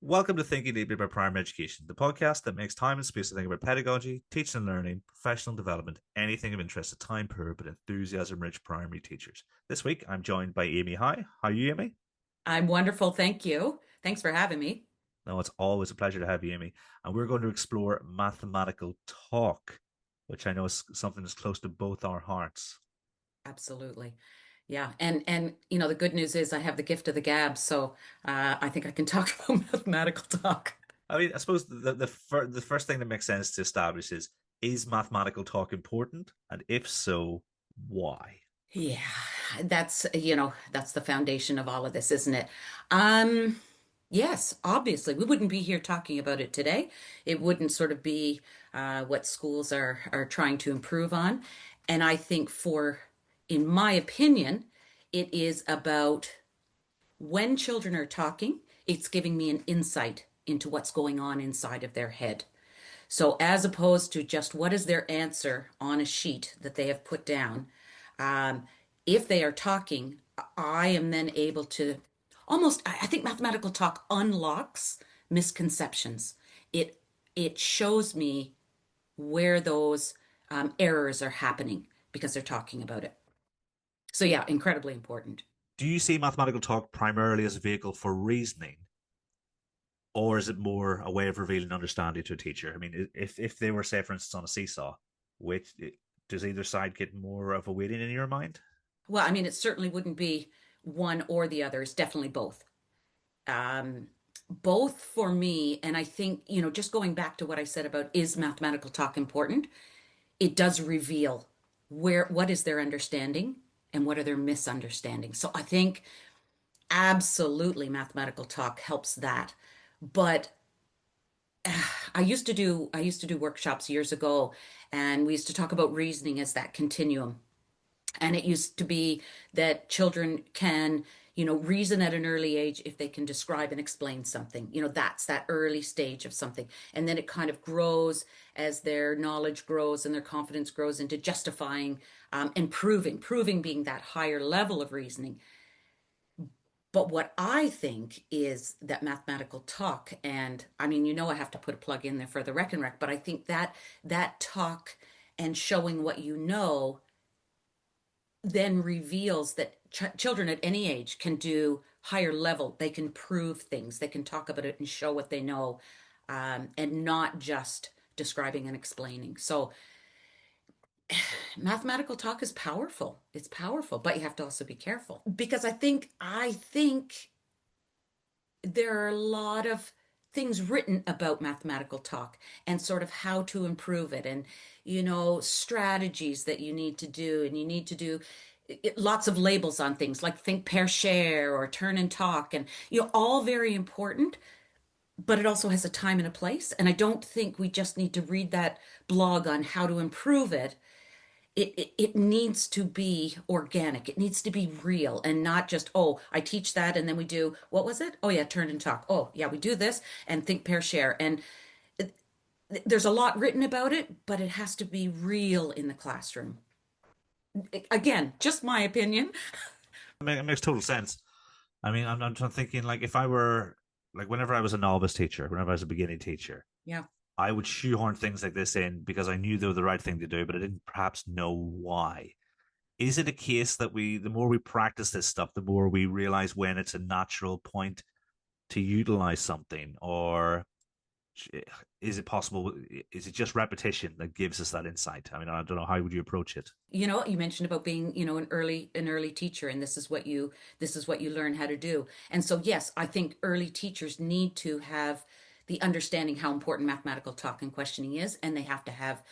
Welcome to Thinking Deeply about Primary Education, the podcast that makes time and space to think about pedagogy, teaching and learning, professional development, anything of interest to time poor but enthusiasm rich primary teachers. This week, I'm joined by Amy. Hi. How are you, Amy? I'm wonderful. Thank you. Thanks for having me. No, it's always a pleasure to have you, Amy. And we're going to explore mathematical talk, which I know is something that's close to both our hearts. Absolutely. Yeah. And the good news is I have the gift of the gab, so I think I can talk about mathematical talk. I mean, I suppose the first thing that makes sense to establish is mathematical talk important? And if so, why? Yeah, that's the foundation of all of this, isn't it? Um, yes, obviously, we wouldn't be here talking about it today. It wouldn't sort of be what schools are trying to improve on. And I think in my opinion, it is about when children are talking, it's giving me an insight into what's going on inside of their head. So, as opposed to just what is their answer on a sheet that they have put down, um, if they are talking, I am then able to I think mathematical talk unlocks misconceptions. It it shows me where those errors are happening because they're talking about it. So yeah, incredibly important. Do you see mathematical talk primarily as a vehicle for reasoning, or is it more a way of revealing understanding to a teacher? I mean, if they were, say, for instance, on a seesaw, which does either side get more of a weighting in your mind? Well, I mean, it certainly wouldn't be one or the other. It's definitely both. Um, Both for me, and I think, just going back to what I said about is mathematical talk important, it does reveal what is their understanding and what are their misunderstandings. So I think absolutely mathematical talk helps that. But I used to do workshops years ago, and we used to talk about reasoning as that continuum. And it used to be that children can, reason at an early age if they can describe and explain something. That's that early stage of something. And then it kind of grows as their knowledge grows and their confidence grows into justifying and proving being that higher level of reasoning. But what I think is that mathematical talk, and I mean, I have to put a plug in there for the Rec and Rec, but I think that talk and showing what you know then reveals that children at any age can do higher level. They can prove things. They can talk about it and show what they know, and not just describing and explaining. So mathematical talk is powerful. It's powerful, but you have to also be careful because I think there are a lot of things written about mathematical talk and sort of how to improve it and strategies that you need to do, and you need to do lots of labels on things like think pair share or turn and talk, and all very important, but it also has a time and a place, and I don't think we just need to read that blog on how to improve it. It needs to be organic. It needs to be real and not just, oh, I teach that and then we do, what was it? Oh, yeah, turn and talk. Oh, yeah, we do this and think, pair, share. And there's a lot written about it, but it has to be real in the classroom. Again, just my opinion. It makes total sense. I mean, I'm thinking like if I were like whenever I was a novice teacher, whenever I was a beginning teacher, Yeah. I would shoehorn things like this in because I knew they were the right thing to do, but I didn't perhaps know why. Is it a case that the more we practice this stuff, the more we realize when it's a natural point to utilize something, or is it possible? Is it just repetition that gives us that insight? I mean, I don't know. How would you approach it? You mentioned about being, an early teacher, and this is what you learn how to do. And so, yes, I think early teachers need to have the understanding how important mathematical talk and questioning is, and they have to have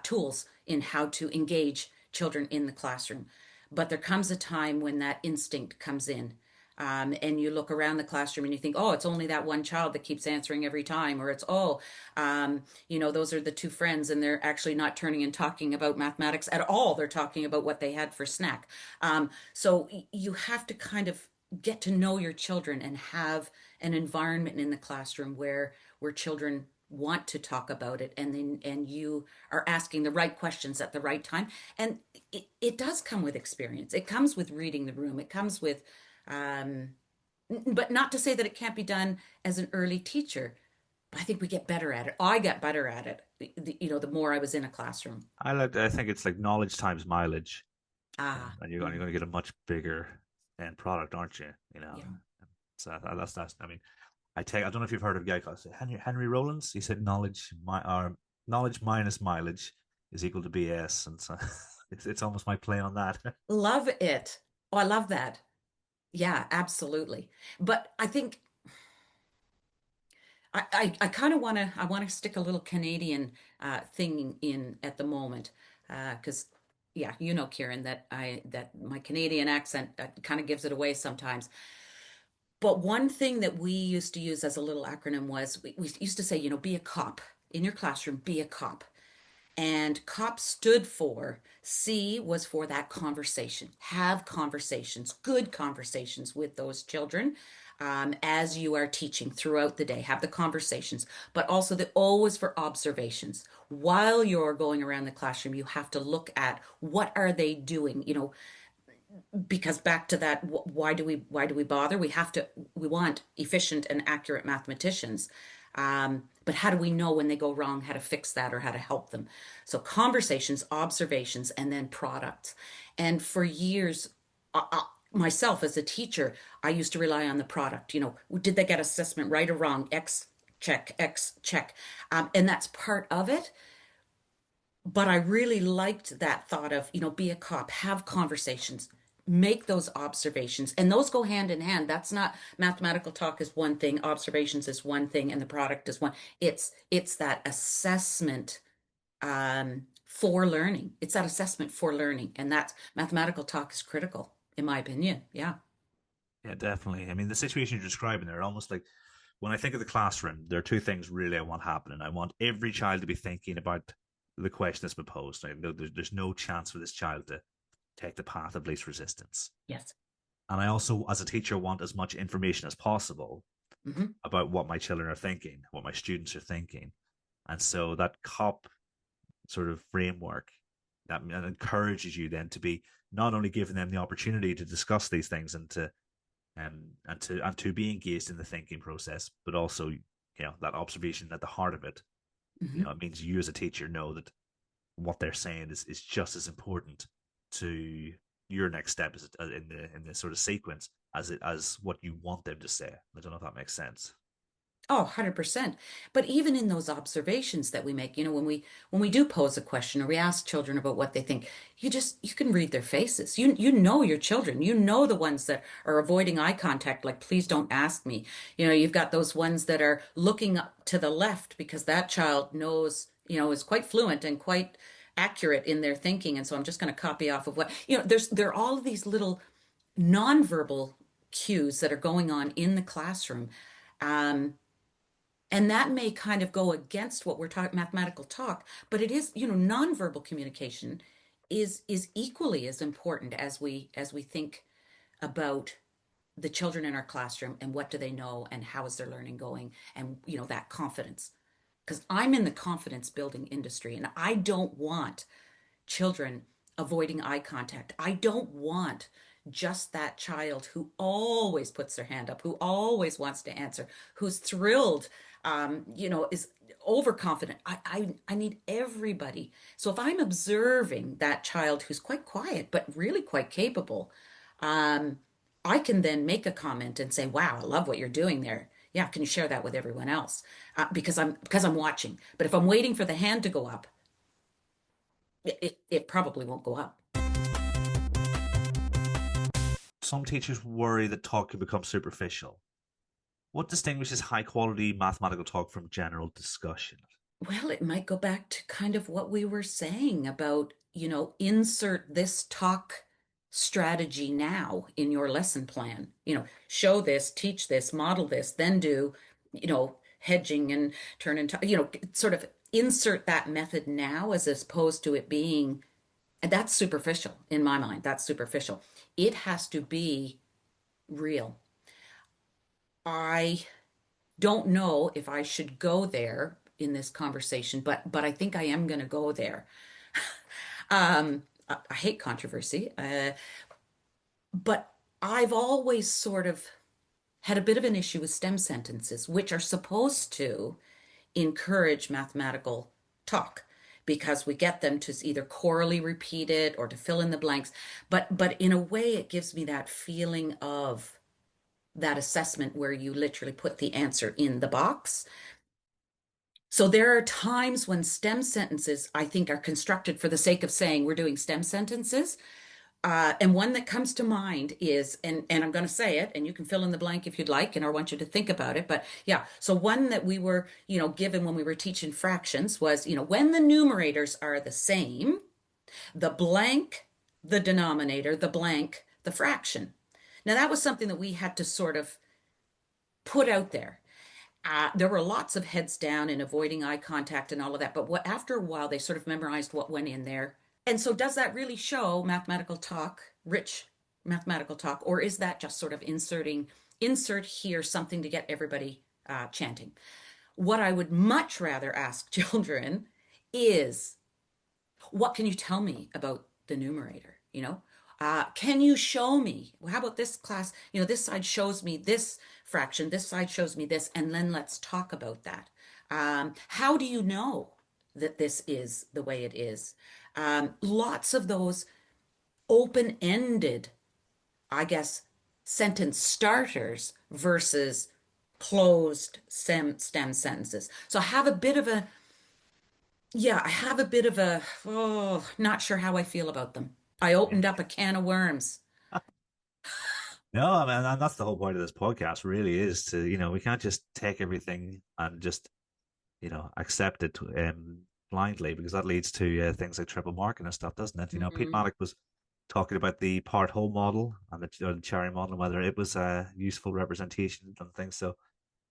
tools in how to engage children in the classroom. But there comes a time when that instinct comes in. And you look around the classroom and you think, oh, it's only that one child that keeps answering every time, or it's, oh, those are the two friends, and they're actually not turning and talking about mathematics at all. They're talking about what they had for snack. So you have to kind of get to know your children and have an environment in the classroom where children want to talk about it, and you are asking the right questions at the right time. And it does come with experience. It comes with reading the room. It comes with um, But not to say that it can't be done as an early teacher. But I think we get better at it. I got better at it, the more I was in a classroom. I think it's like knowledge times mileage, Ah, and you're mhm, going to get a much bigger end product, aren't you? You know, yeah. so that's. I mean, I don't know if you've heard of a guy called Henry Rollins. He said knowledge minus mileage is equal to BS, and so it's almost my play on that. Love it. Oh, I love that. Yeah, absolutely. But I think I kind of want to stick a little Canadian thing in at the moment because yeah, Kieran, that my Canadian accent kind of gives it away sometimes. But one thing that we used to use as a little acronym was we used to say, be a cop in your classroom, be a cop. And COP stood for C was for that conversation. Have conversations, good conversations with those children as you are teaching throughout the day. Have the conversations, but also the O was for observations. While you're going around the classroom, you have to look at what are they doing. Because back to that, why do we bother? We want efficient and accurate mathematicians. But how do we know when they go wrong, how to fix that or how to help them? So conversations, observations, and then products. And for years, myself as a teacher, I used to rely on the product. Did they get assessment right or wrong? X check, X check. And that's part of it. But I really liked that thought of, be a cop, have conversations, make those observations. And those go hand in hand. That's not mathematical talk is one thing, observations is one thing, and the product is one. It's that assessment for learning. It's that assessment for learning. And that's mathematical talk is critical, in my opinion. Yeah. Yeah, definitely. I mean, the situation you're describing there, almost like when I think of the classroom, there are two things really I want happening. I want every child to be thinking about the question that's been posed. There's no chance for this child to take the path of least resistance. Yes. And I also, as a teacher, want as much information as possible Hmm. about what my children are thinking, what my students are thinking. And so that COP sort of framework that encourages you then to be not only giving them the opportunity to discuss these things and to be engaged in the thinking process, but also that observation at the heart of it. Hmm. It means you as a teacher know that what they're saying is just as important to your next step in the sort of sequence as what you want them to say. I don't know if that makes sense. Oh, 100%. But even in those observations that we make, when we do pose a question or we ask children about what they think, you can read their faces. You know your children. You know the ones that are avoiding eye contact, like please don't ask me. You've got those ones that are looking up to the left because that child knows, is quite fluent and quite accurate in their thinking. And so I'm just going to copy off of what, there are all of these little nonverbal cues that are going on in the classroom. Um, and that may kind of go against what we're talking mathematical talk, but it is, nonverbal communication is equally as important as we think about the children in our classroom and what do they know and how is their learning going and that confidence. Because I'm in the confidence building industry and I don't want children avoiding eye contact. I don't want just that child who always puts their hand up, who always wants to answer, who's thrilled, is overconfident. I need everybody. So if I'm observing that child who's quite quiet but really quite capable, um, I can then make a comment and say, "Wow, I love what you're doing there." Yeah, can you share that with everyone else? Because I'm watching. But if I'm waiting for the hand to go up, it probably won't go up. Some teachers worry that talk can become superficial. What distinguishes high quality mathematical talk from general discussion? Well, it might go back to kind of what we were saying about, insert this talk strategy now in your lesson plan. Show this, teach this, model this, then do, hedging and turn into, sort of insert that method now as opposed to it being, and that's superficial in my mind. That's superficial. It has to be real. I don't know if I should go there in this conversation, but I think I am going to go there. I hate controversy, but I've always sort of had a bit of an issue with stem sentences, which are supposed to encourage mathematical talk because we get them to either chorally repeat it or to fill in the blanks. But in a way, it gives me that feeling of that assessment where you literally put the answer in the box. So there are times when stem sentences, I think, are constructed for the sake of saying we're doing stem sentences. And one that comes to mind is, and I'm going to say it, and you can fill in the blank if you'd like, and I want you to think about it. But yeah, so one that we were, given when we were teaching fractions was, when the numerators are the same, the blank, the denominator, the blank, the fraction. Now that was something that we had to sort of put out there. There were lots of heads down and avoiding eye contact and all of that. But after a while, they sort of memorized what went in there. And so, does that really show mathematical talk, rich mathematical talk, or is that just sort of insert here something to get everybody chanting? What I would much rather ask children is, what can you tell me about the numerator? Can you show me? Well, how about this class? This side shows me this fraction, this side shows me this, and then let's talk about that. How do you know that this is the way it is? Lots of those open-ended, I guess, sentence starters versus closed stem sentences. So I have a bit of a, oh, not sure how I feel about them. I Yeah. opened up a can of worms. No, I mean, and that's the whole point of this podcast, really, is to, we can't just take everything and just, accept it blindly, because that leads to things like triple marking and stuff, doesn't it? Pete Mhm. Malik was talking about the part whole model and the cherry model, and whether it was a useful representation and things. So,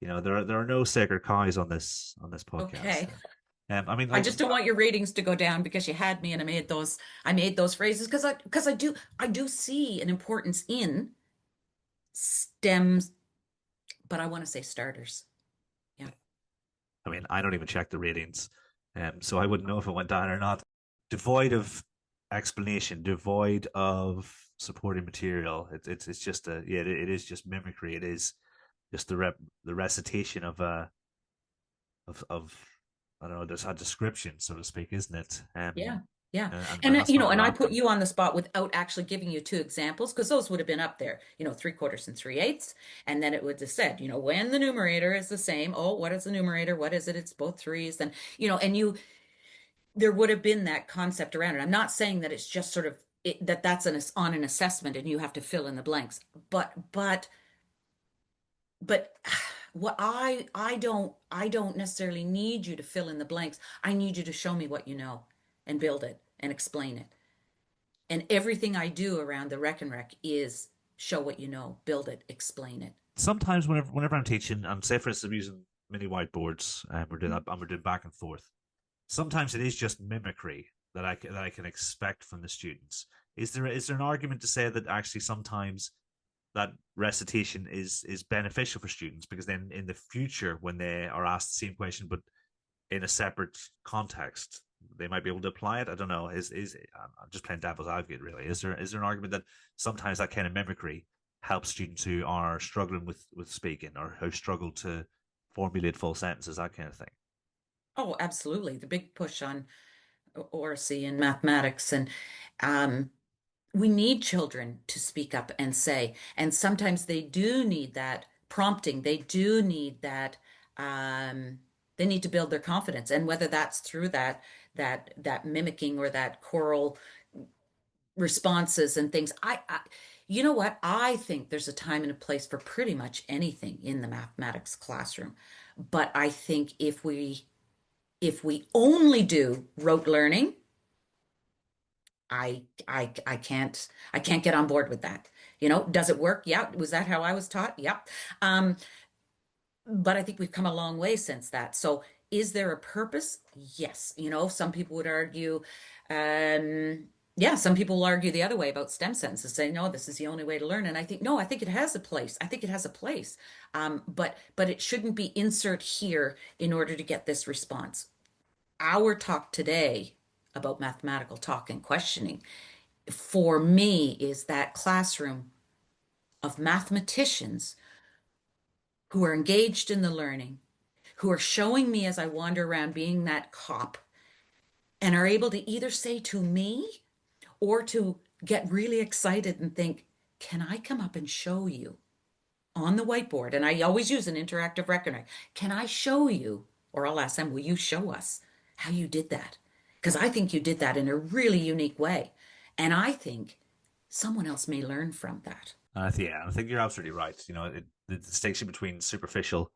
there are no sacred cows on this podcast. Okay. I mean, I like, just don't want your ratings to go down because you had me and I made those phrases because I do see an importance in stems, but I want to say starters. Yeah. I mean, I don't even check the ratings, so I wouldn't know if it went down or not. Devoid of explanation, devoid of supporting material. It's just it is just mimicry. It is just the recitation of I don't know, there's a description, so to speak, isn't it? Yeah. Yeah. And And that's not and I put rampant. you on the spot without actually giving you two examples because those would have been up there, 3/4 and 3/8. And then it would have said, when the numerator is the same, oh, what is the numerator? What is it? It's both threes. Then, and there would have been that concept around it. I'm not saying that it's just sort of that's on an assessment and you have to fill in the blanks. But what I don't necessarily need you to fill in the blanks. I need you to show me what you know and build it and explain it. And everything I do around the Rec and Rec is show what you know, build it, explain it. Sometimes whenever I'm teaching, and say for instance I'm using mini whiteboards, and we're doing back and forth. Sometimes it is just mimicry that I can expect from the students. Is there an argument to say that actually sometimes that recitation is beneficial for students, because then in the future when they are asked the same question but in a separate context, they might be able to apply it? I don't know. Is I'm just playing devil's advocate, really. Is there an argument that sometimes that kind of mimicry helps students who are struggling with speaking, or who struggle to formulate full sentences, that kind of thing? Oh, absolutely. The big push on oracy and mathematics and um, we need children to speak up and say, and sometimes they do need that prompting. They do need that. Um, they need to build their confidence, and whether that's through that mimicking or that choral responses and things. You know what? I think there's a time and a place for pretty much anything in the mathematics classroom, but I think if we only do rote learning, I can't get on board with that. Does it work? Yeah. Was that how I was taught? Yep. Um, but I think we've come a long way since that. So is there a purpose? Yes. Some people would argue, yeah, some people will argue the other way about stem sentences, say, no, this is the only way to learn. And I think, no, I think it has a place. I think it has a place. But it shouldn't be insert here in order to get this response. Our talk today about mathematical talk and questioning for me is that classroom of mathematicians who are engaged in the learning, who are showing me as I wander around being that cop and are able to either say to me or to get really excited and think, can I come up and show you on the whiteboard? And I always use an interactive reckoner. Can I show you? Or I'll ask them, will you show us how you did that? Because I think you did that in a really unique way. And I think someone else may learn from that. Yeah, I think you're absolutely right. The distinction between superficial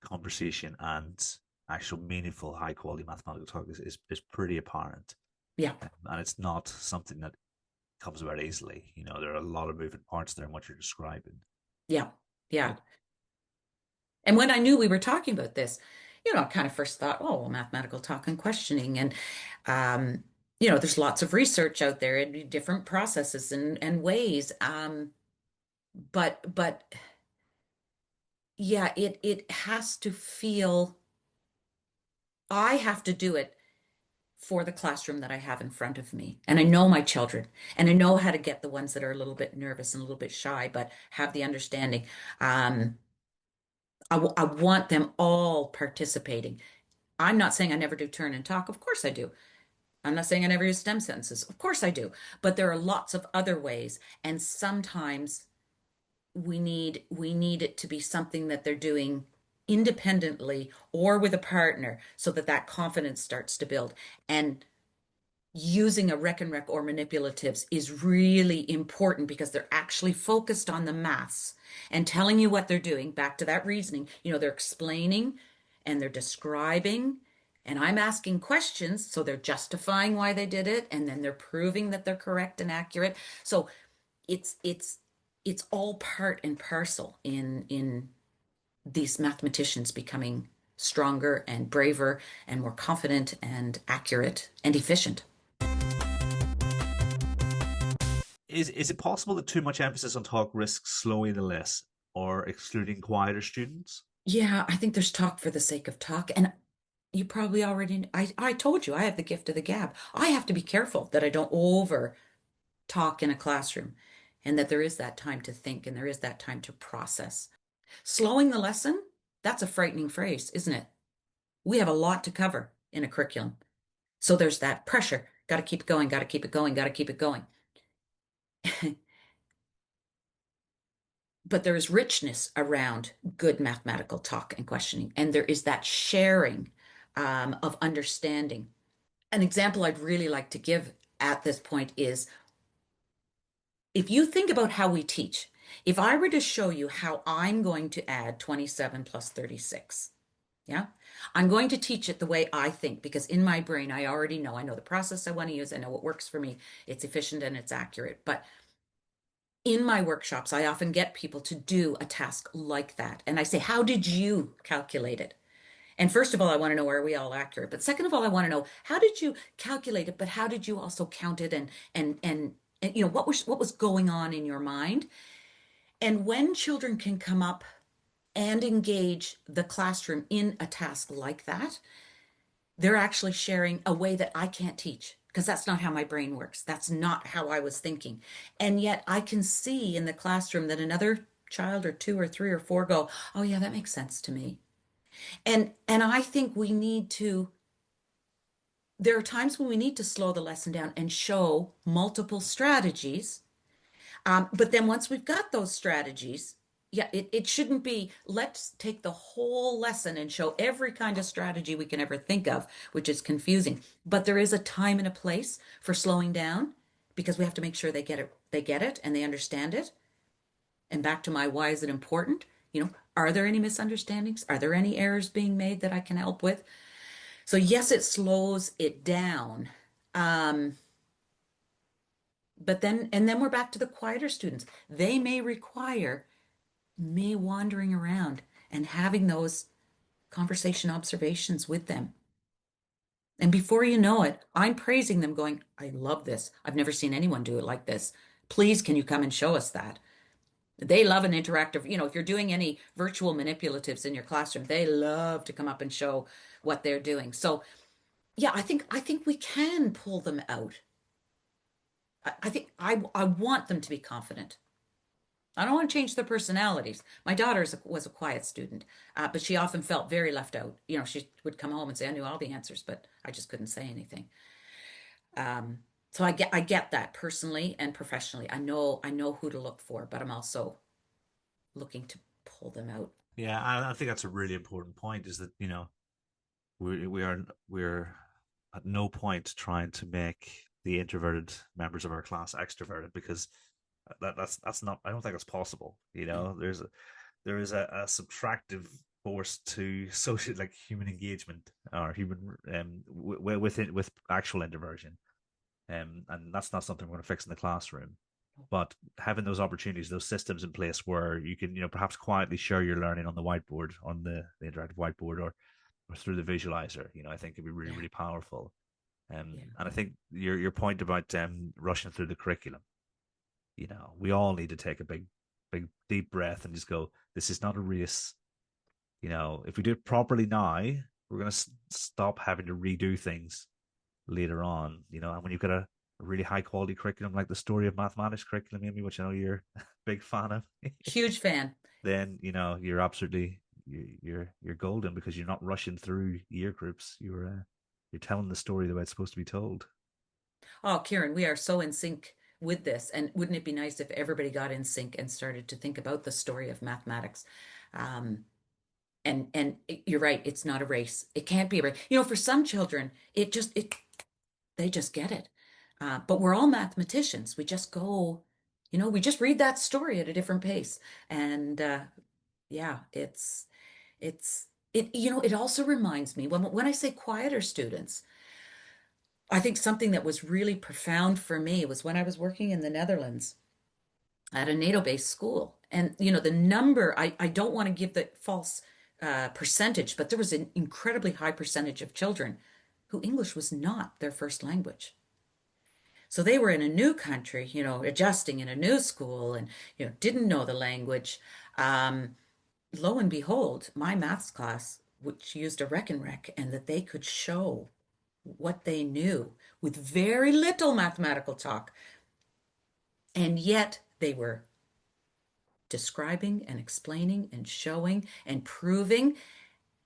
conversation and actual meaningful, high quality mathematical talk is pretty apparent. Yeah, And it's not something that comes about easily. There are a lot of moving parts there in what you're describing. yeah, yeah. It, And when I knew we were talking about this, I kind of first thought, oh, well, mathematical talk and questioning. And, um, there's lots of research out there and different processes and ways. But yeah, it has to feel, I have to do it for the classroom that I have in front of me. And I know my children, and I know how to get the ones that are a little bit nervous and a little bit shy, but have the understanding. Um, I want them all participating. I'm not saying I never do turn and talk. Of course I do. I'm not saying I never use STEM sentences. Of course I do. But there are lots of other ways. And sometimes we need it to be something that they're doing independently or with a partner so that that confidence starts to build. And using a rec and rec or manipulatives is really important because they're actually focused on the maths and telling you what they're doing. Back to that reasoning, they're explaining and they're describing, and I'm asking questions, so they're justifying why they did it, and then they're proving that they're correct and accurate. So it's all part and parcel in these mathematicians becoming stronger and braver and more confident and accurate and efficient. is it possible that too much emphasis on talk risks slowing the lesson or excluding quieter students? Yeah, I think there's talk for the sake of talk. And you probably already, I told you, I have the gift of the gab. I have to be careful that I don't over talk in a classroom and that there is that time to think and there is that time to process. Slowing the lesson, that's a frightening phrase, isn't it? We have a lot to cover in a curriculum. So there's that pressure. Got to keep it going, got to keep it going, got to keep it going. But there is richness around good mathematical talk and questioning, and there is that sharing of understanding. An example I'd really like to give at this point is if you think about how we teach, if I were to show you how I'm going to add 27 plus 36, yeah, I'm going to teach it the way I think because in my brain, I already know. I know the process I want to use. I know what works for me. It's efficient and it's accurate. But in my workshops, I often get people to do a task like that. And I say, how did you calculate it? And first of all, I want to know, are we all accurate? But second of all, I want to know, how did you calculate it? But how did you also count it? And what was going on in your mind? And when children can come up and engage the classroom in a task like that, they're actually sharing a way that I can't teach because that's not how my brain works. That's not how I was thinking. And yet I can see in the classroom that another child or two or three or four go, "Oh yeah, that makes sense to me." And I think we need to there are times when we need to slow the lesson down and show multiple strategies. But then once we've got those strategies, yeah, it shouldn't be let's take the whole lesson and show every kind of strategy we can ever think of, which is confusing. But there is a time and a place for slowing down because we have to make sure they get it and they understand it. And back to my why is it important? Are there any misunderstandings? Are there any errors being made that I can help with? So yes, it slows it down. Um, but then we're back to the quieter students. They may require me wandering around and having those conversation observations with them. And before you know it, I'm praising them, going, I love this. I've never seen anyone do it like this. Please, can you come and show us that? They love an interactive, if you're doing any virtual manipulatives in your classroom, they love to come up and show what they're doing. So yeah, I think we can pull them out. I think I want them to be confident. I don't want to change their personalities. My daughter was a quiet student, but she often felt very left out. You know, she would come home and say, "I knew all the answers, but I just couldn't say anything." Um, so I get that personally and professionally. I know who to look for, but I'm also looking to pull them out. Yeah, I think that's a really important point. Is that we're at no point trying to make the introverted members of our class extroverted because that's not. I don't think that's possible. No, There is a subtractive force to social like human engagement or human with actual introversion, and that's not something we're going to fix in the classroom. But having those opportunities, those systems in place where you can, perhaps quietly share your learning on the whiteboard, on the interactive whiteboard, or through the visualizer, I think it'd be really, yeah, really powerful. yeah. And I think your point about rushing through the curriculum, we all need to take a big, deep breath and just go, this is not a race. If we do it properly now, we're going to stop having to redo things later on, and when you've got a really high quality curriculum like the story of mathematics curriculum, Amy, which I know you're a big fan of, Huge fan. then you're absolutely you're golden because you're not rushing through year groups. You're telling the story the way it's supposed to be told. Oh, Kieran, we are so in sync with this. And wouldn't it be nice if everybody got in sync and started to think about the story of mathematics? Um, and you're right, it's not a race. It can't be a race. You know, for some children, it they just get it. But we're all mathematicians. We just go, we just read that story at a different pace. And yeah, it also reminds me when I say quieter students, I think something that was really profound for me was when I was working in the Netherlands at a NATO-based school. And, the number, I don't want to give the false percentage, but there was an incredibly high percentage of children who English was not their first language. So they were in a new country, adjusting in a new school and, didn't know the language. Um, Lo and behold, my maths class, which used a reckon rec, and that they could show what they knew with very little mathematical talk. And yet they were describing and explaining and showing and proving.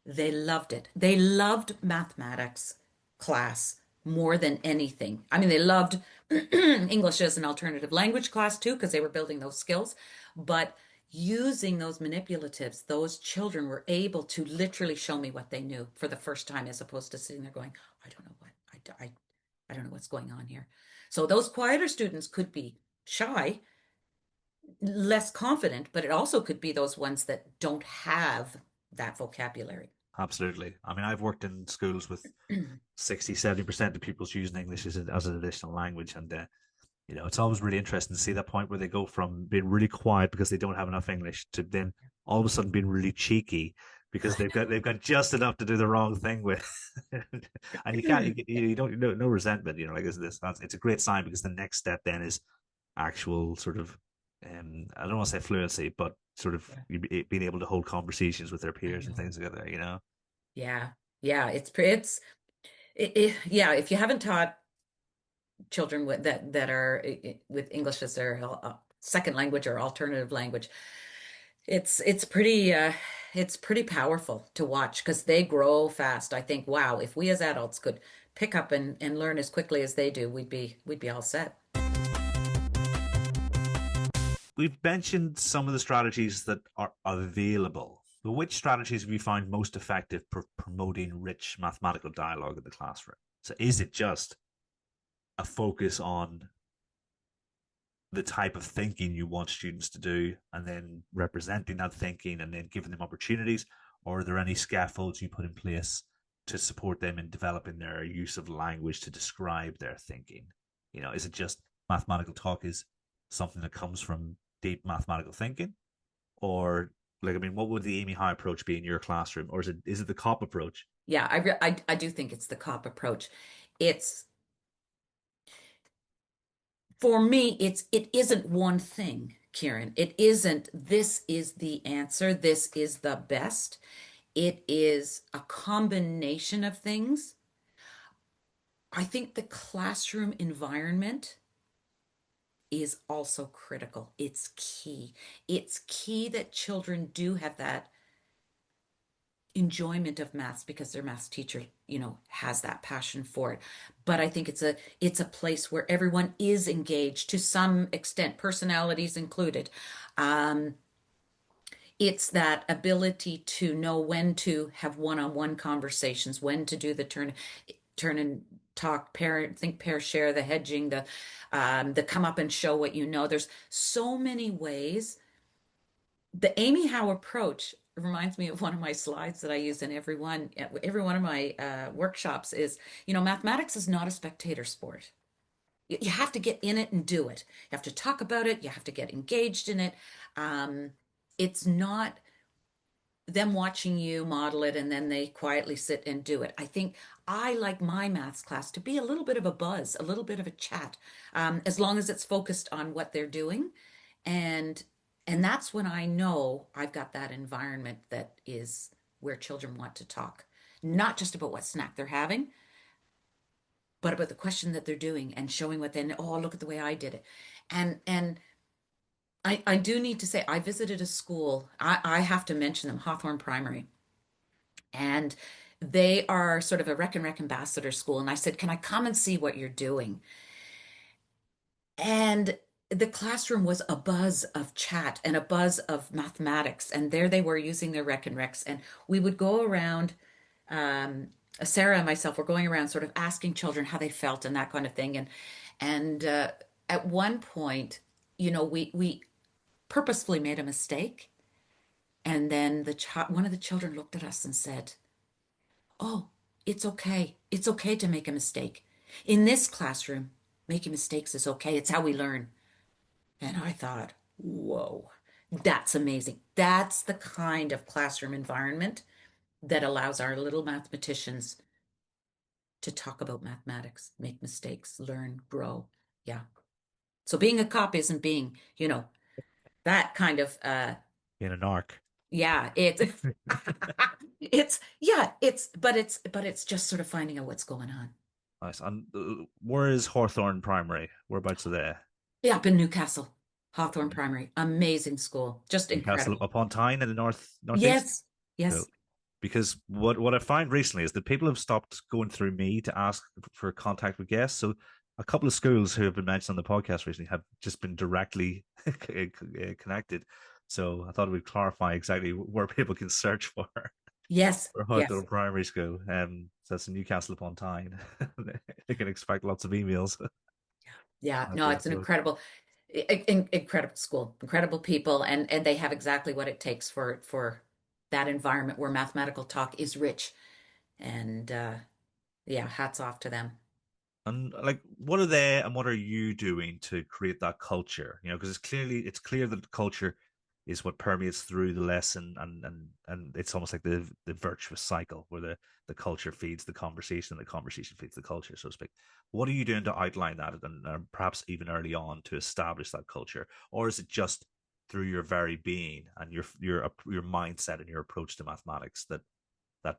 They loved it. They loved mathematics class more than anything. I mean, they loved English as an alternative language class too, because they were building those skills. But using those manipulatives, those children were able to literally show me what they knew for the first time, as opposed to sitting there going, I don't know what, I don't know what's going on here. So those quieter students could be shy, less confident, but it also could be those ones that don't have that vocabulary. Absolutely. I mean, I've worked in schools with 60-70% of pupils using English as an additional language, and it's always really interesting to see that point where they go from being really quiet because they don't have enough English to then all of a sudden being really cheeky because they've got just enough to do the wrong thing with, and you don't no resentment, like it's a great sign because the next step then is actual sort of, I don't want to say fluency, but sort of Yeah, being able to hold conversations with their I peers and know. things together. Yeah. Yeah, yeah, if you haven't taught children that are with English as their second language or alternative language, it's pretty powerful to watch because they grow fast. I think, wow, if we as adults could pick up and learn as quickly as they do, we'd be all set. We've mentioned some of the strategies that are available. But which strategies have you found most effective for promoting rich mathematical dialogue in the classroom? So is it just a focus on the type of thinking you want students to do and then representing that thinking and then giving them opportunities? Or are there any scaffolds you put in place to support them in developing their use of language to describe their thinking? Is it just mathematical talk is something that comes from deep mathematical thinking? Or like, I mean, what would the Amy High approach be in your classroom? Or is it the COP approach? Yeah, I do think it's the cop approach. It's For me, it isn't one thing, Kieran. It isn't this is the answer, this is the best. It is a combination of things. I think the classroom environment is also critical. It's key. It's key that children do have that enjoyment of maths because their maths teacher, has that passion for it. But I think it's a place where everyone is engaged to some extent, personalities included. Um, it's that ability to know when to have one-on-one conversations, when to do the turn and talk, pair, think, pair, share, the hedging, the come up and show what you know. There's so many ways. The Amy Howe approach reminds me of one of my slides that I use in every one of my workshops is, mathematics is not a spectator sport. You have to get in it and do it. You have to talk about it. You have to get engaged in it. Um, it's not them watching you model it and then they quietly sit and do it. I think I like my maths class to be a little bit of a buzz, a little bit of a chat, as long as it's focused on what they're doing. And and that's when I know I've got that environment that is where children want to talk, not just about what snack they're having, but about the question that they're doing and showing what they, oh, look at the way I did it. And I do need to say I visited a school. I have to mention them, Hawthorne Primary. And they are sort of a Rec and Rec ambassador school. And I said, can I come and see what you're doing? And the classroom was a buzz of chat and a buzz of mathematics. And there they were using their Rec and Recs. And we would go around, um, Sarah and myself were going around sort of asking children how they felt and that kind of thing. And at one point, we purposefully made a mistake. And then one of the children looked at us and said, oh, it's okay. It's okay to make a mistake. In this classroom, making mistakes is okay. It's how we learn. And I thought, whoa, that's amazing. That's the kind of classroom environment that allows our little mathematicians to talk about mathematics, make mistakes, learn, grow. Yeah. So being a cop isn't being, that kind of In an arc. yeah, it's it's just sort of finding out what's going on. Nice. And where is Hawthorne Primary? Whereabouts are they? Yeah, up in Newcastle, Hawthorne Primary. Amazing school. Just Newcastle incredible. upon Tyne in the northeast. Yes. Cool. Yes. Because what I find recently is that people have stopped going through me to ask for contact with guests. So a couple of schools who have been mentioned on the podcast recently have just been directly connected. So I thought it would clarify exactly where people can search for Yes. for Yes. Hawthorne Primary School. So that's in Newcastle upon Tyne. They can expect lots of emails. Yeah. That's No, very it's an cool. incredible school, incredible people, and they have exactly what it takes for that environment where mathematical talk is rich. And yeah, hats off to them. And like, what are they and what are you doing to create that culture? Because it's clear that the culture is what permeates through the lesson, and it's almost like the virtuous cycle where the culture feeds the conversation, and the conversation feeds the culture, so to speak. What are you doing to outline that, and perhaps even early on to establish that culture, or is it just through your very being and your mindset and your approach to mathematics that that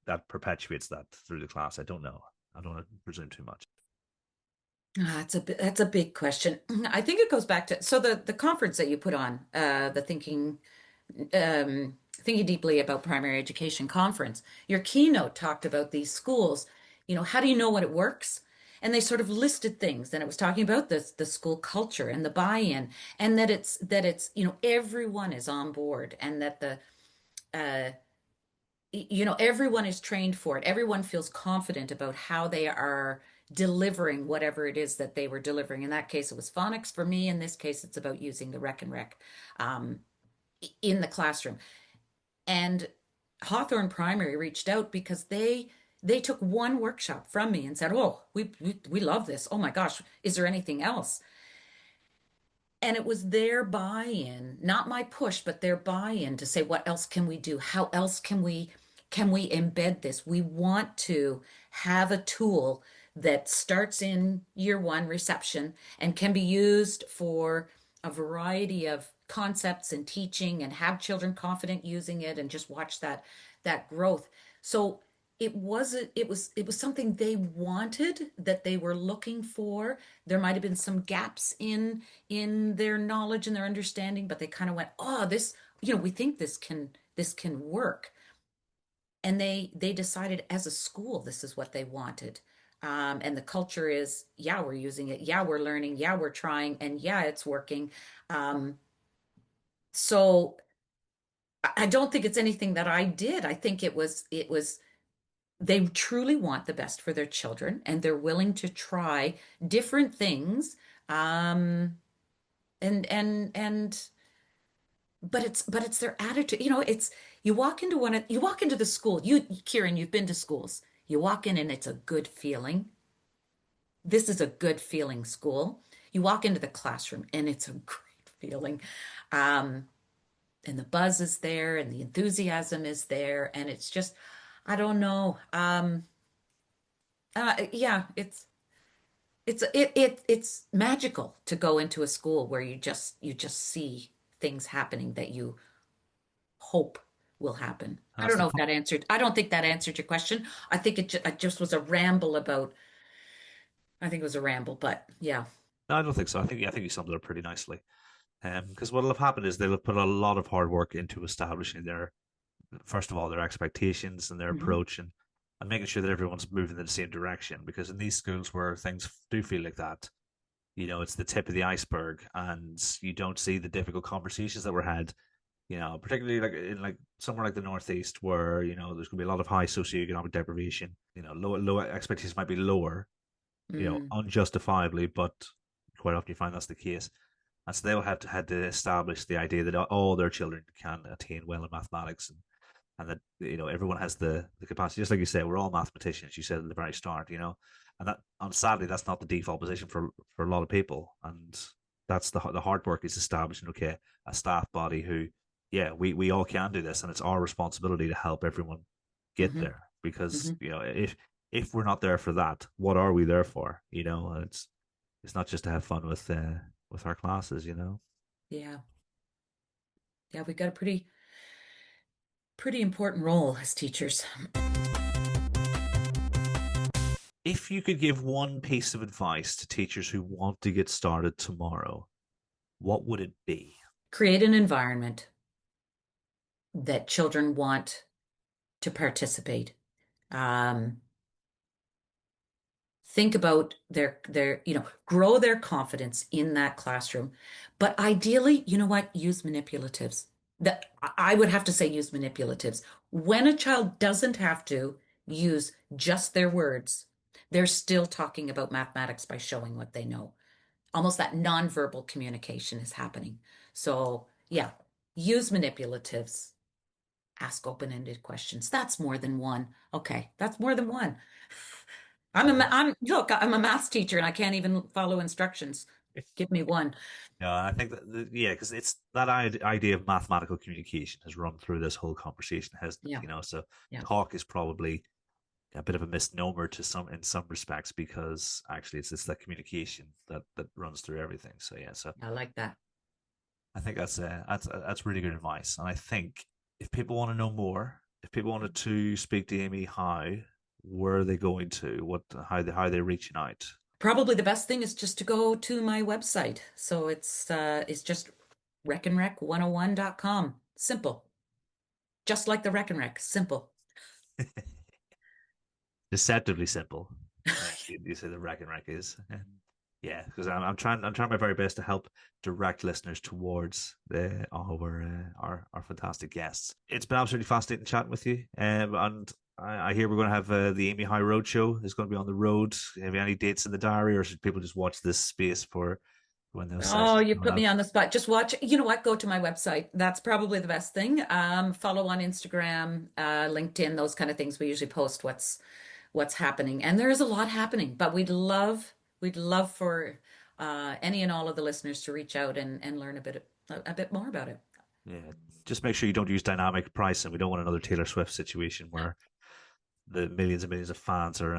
that perpetuates that through the class? I don't know. I don't want to presume too much. That's a big question. I think it goes back to so the conference that you put on, the thinking deeply about primary education conference. Your keynote talked about these schools. How do you know what it works? And they sort of listed things, and it was talking about the school culture and the buy-in, and that it's everyone is on board, and that the uh, everyone is trained for it. Everyone feels confident about how they are delivering whatever it is that they were delivering. In that case, it was phonics for me. In this case, it's about using the rec and rec um, in the classroom. And Hawthorne Primary reached out because they took one workshop from me and said, "Oh, we love this. Oh my gosh, is there anything else?" And it was their buy-in, not my push, but their buy-in to say, what else can we do? How else can we embed this? We want to have a tool that starts in year one reception and can be used for a variety of concepts and teaching and have children confident using it and just watch that growth. So it was something they wanted, that they were looking for. There might have been some gaps in their knowledge and their understanding, but they kind of went, oh, this, we think this can work. And they decided as a school this is what they wanted. And the culture is, yeah, we're using it, yeah, we're learning, yeah, we're trying, and yeah, it's working. So I don't think it's anything that I did. I think it was they truly want the best for their children, and they're willing to try different things. Um, and but it's their attitude. It's you walk into the school. Kieran, you've been to schools. You walk in and it's a good feeling. This is a good feeling school. You walk into the classroom and it's a great feeling. Um, and the buzz is there and the enthusiasm is there, and it's just, I don't know. Yeah, it's magical to go into a school where you just see things happening that you hope will happen. And I that's don't the know if that answered. I don't think that answered your question. I think it just was a ramble about. I think it was a ramble, but yeah. No, I don't think so. I think you summed it up pretty nicely. Because what'll have happened is they'll have put a lot of hard work into establishing their, first of all, their expectations and their Hmm. approach, and making sure that everyone's moving in the same direction. Because in these schools where things do feel like that, it's the tip of the iceberg, and you don't see the difficult conversations that were had. Particularly like in like somewhere like the Northeast, where there's going to be a lot of high socioeconomic deprivation. Low expectations might be lower, Mm. unjustifiably, but quite often you find that's the case. And so they'll have to had to establish the idea that all their children can attain well in mathematics, and that everyone has the capacity. Just like you said, we're all mathematicians. You said at the very start, and sadly that's not the default position for a lot of people, and that's the hard work is establishing a staff body who, yeah, we all can do this, and it's our responsibility to help everyone get Hmm. there, because Hmm. if we're not there for that, what are we there for? And it's not just to have fun with our classes. Yeah. Yeah, we got a pretty important role as teachers. If you could give one piece of advice to teachers who want to get started tomorrow, what would it be? Create an environment that children want to participate. Um, think about grow their confidence in that classroom. But ideally, you know what? Use manipulatives. That I would have to say use manipulatives. When a child doesn't have to use just their words, they're still talking about mathematics by showing what they know. Almost that nonverbal communication is happening. So, yeah, use manipulatives, ask open-ended questions. That's more than one. Okay, that's more than one. Look, I'm a math teacher and I can't even follow instructions. Give me one. No, I think that, yeah, because it's that idea of mathematical communication has run through this whole conversation, hasn't it? Yeah, So yeah, talk is probably a bit of a misnomer to some in some respects, because actually it's that communication that runs through everything. So yeah, so I like that. I think that's really good advice. And I think if people want to know more, if people wanted to speak to Amy, where are they going to? How are they reaching out? Probably the best thing is just to go to my website. So it's just reckonrec101.com. Simple. Just like the Reck and Rec. Simple. Deceptively simple. You say the Rack is. Yeah, because I'm trying my very best to help direct listeners towards our fantastic guests. It's been absolutely fascinating chatting with you, and I hear we're going to have the Amy High Road show is going to be on the road. Have you any dates in the diary, or should people just watch this space for when those Oh, sessions you are coming put me up? on the spot. Just watch. You know what? Go to my website. That's probably the best thing. Follow on Instagram, LinkedIn, those kind of things. We usually post what's happening, and there is a lot happening. But we'd love for any and all of the listeners to reach out and learn a bit more about it. Yeah, just make sure you don't use dynamic pricing. We don't want another Taylor Swift situation where the millions and millions of fans are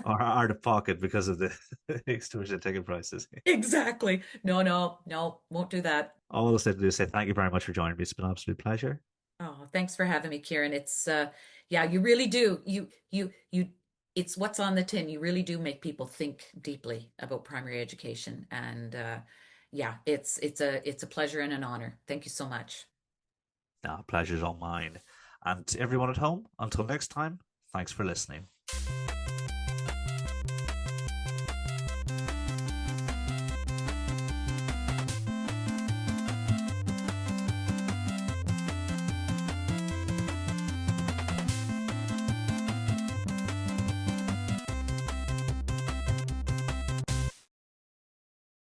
out of pocket because of the extortionate ticket prices. Exactly. No, no, no, won't do that. All I'll say to do is say thank you very much for joining me. It's been an absolute pleasure. Oh, thanks for having me, Kieran. It's yeah, you really do. You it's what's on the tin. You really do make people think deeply about primary education. And yeah, it's a pleasure and an honor. Thank you so much. Nah, pleasure's all mine. And to everyone at home, until next time, thanks for listening.